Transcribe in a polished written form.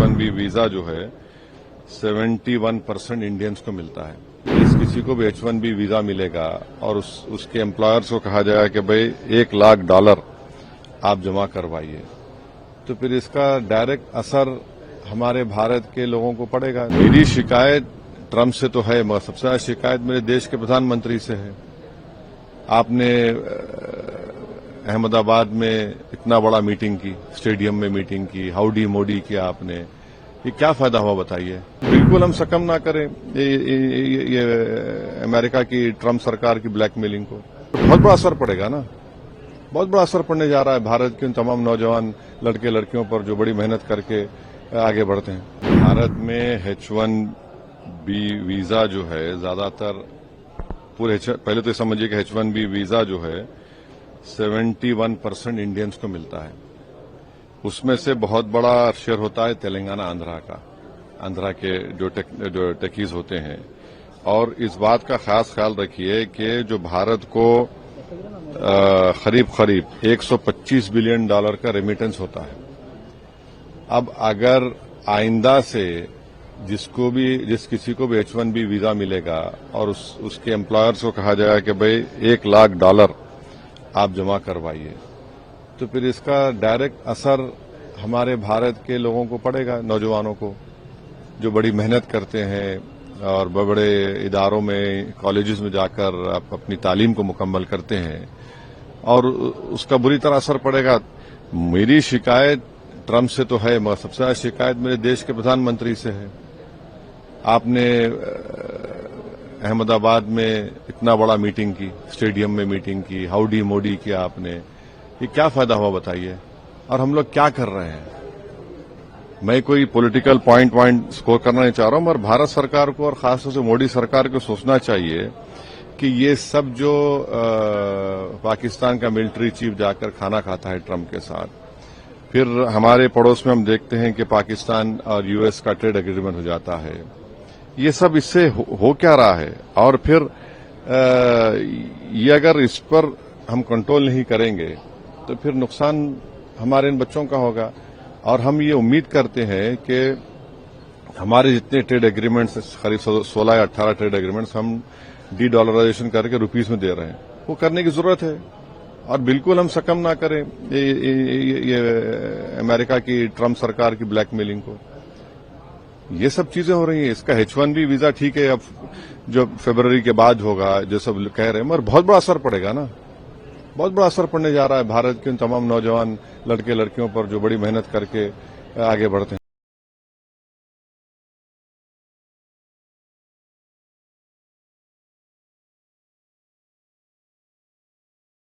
H1B visa जो है 71% Indians को मिलता है। जिस किसी को भी H1B वीजा मिलेगा और उसके एम्प्लॉयर्स को कहा जाएगा कि भाई $1,00,000 आप जमा करवाइए, तो फिर इसका डायरेक्ट असर हमारे भारत के लोगों को पड़ेगा। मेरी शिकायत ट्रंप से तो है, मगर सबसे ज्यादा शिकायत मेरे देश के प्रधानमंत्री से है। आपने अहमदाबाद में इतना बड़ा मीटिंग की, स्टेडियम में मीटिंग की, हाउडी मोडी किया आपने, ये क्या फायदा हुआ बताइए। बिल्कुल हम सकम ना करें ये अमेरिका की ट्रंप सरकार की ब्लैकमेलिंग को। बहुत बड़ा असर पड़ेगा ना, बहुत बड़ा असर पड़ने जा रहा है भारत के उन तमाम नौजवान लड़के लड़कियों पर जो बड़ी मेहनत करके आगे बढ़ते हैं। भारत में H1B वीजा जो है ज्यादातर पूरे, पहले तो समझिए कि H1B वीजा जो है 71% इंडियंस को मिलता है। उसमें से बहुत बड़ा शेयर होता है तेलंगाना आंध्रा का, आंध्रा के जो टेकीज होते हैं। और इस बात का खास ख्याल रखिए कि जो भारत को करीब $125 बिलियन का रेमिटेंस होता है। अब अगर आइंदा से जिस किसी को भी H1B वीजा मिलेगा और उसके एम्प्लॉयर्स को कहा जाएगा कि भाई $1,00,000 आप जमा करवाइए, तो फिर इसका डायरेक्ट असर हमारे भारत के लोगों को पड़ेगा, नौजवानों को जो बड़ी मेहनत करते हैं और बड़े बड़े इदारों में, कॉलेजेस में जाकर आप अपनी तालीम को मुकम्मल करते हैं, और उसका बुरी तरह असर पड़ेगा। मेरी शिकायत ट्रंप से तो है, मगर सबसे ज्यादा शिकायत मेरे देश के प्रधानमंत्री से है। आपने अहमदाबाद में इतना बड़ा मीटिंग की, स्टेडियम में मीटिंग की, हाउडी मोडी किया आपने, ये क्या फायदा हुआ बताइए। और हम लोग क्या कर रहे हैं। मैं कोई पॉलिटिकल पॉइंट स्कोर करना नहीं चाह रहा हूं, मगर भारत सरकार को और खासतौर से मोदी सरकार को सोचना चाहिए कि ये सब जो पाकिस्तान का मिलिट्री चीफ जाकर खाना खाता है ट्रंप के साथ, फिर हमारे पड़ोस में हम देखते हैं कि पाकिस्तान और यूएस का ट्रेड एग्रीमेंट हो जाता है। ये सब इससे हो क्या रहा है। और फिर ये अगर इस पर हम कंट्रोल नहीं करेंगे तो फिर नुकसान हमारे इन बच्चों का होगा। और हम ये उम्मीद करते हैं कि हमारे जितने ट्रेड एग्रीमेंट्स, करीब 16 या 18 ट्रेड एग्रीमेंट्स हम डी-डॉलराइजेशन करके रुपीस में दे रहे हैं, वो करने की जरूरत है। और बिल्कुल हम सकम ना करें ये अमेरिका की ट्रंप सरकार की ब्लैकमेलिंग को। ये सब चीजें हो रही हैं। इसका H1B वीजा ठीक है, अब जो फरवरी के बाद होगा, जो सब कह रहे हैं, मगर बहुत बड़ा असर पड़ेगा ना, बहुत बड़ा असर पड़ने जा रहा है भारत के उन तमाम नौजवान लड़के लड़कियों पर जो बड़ी मेहनत करके आगे बढ़ते हैं।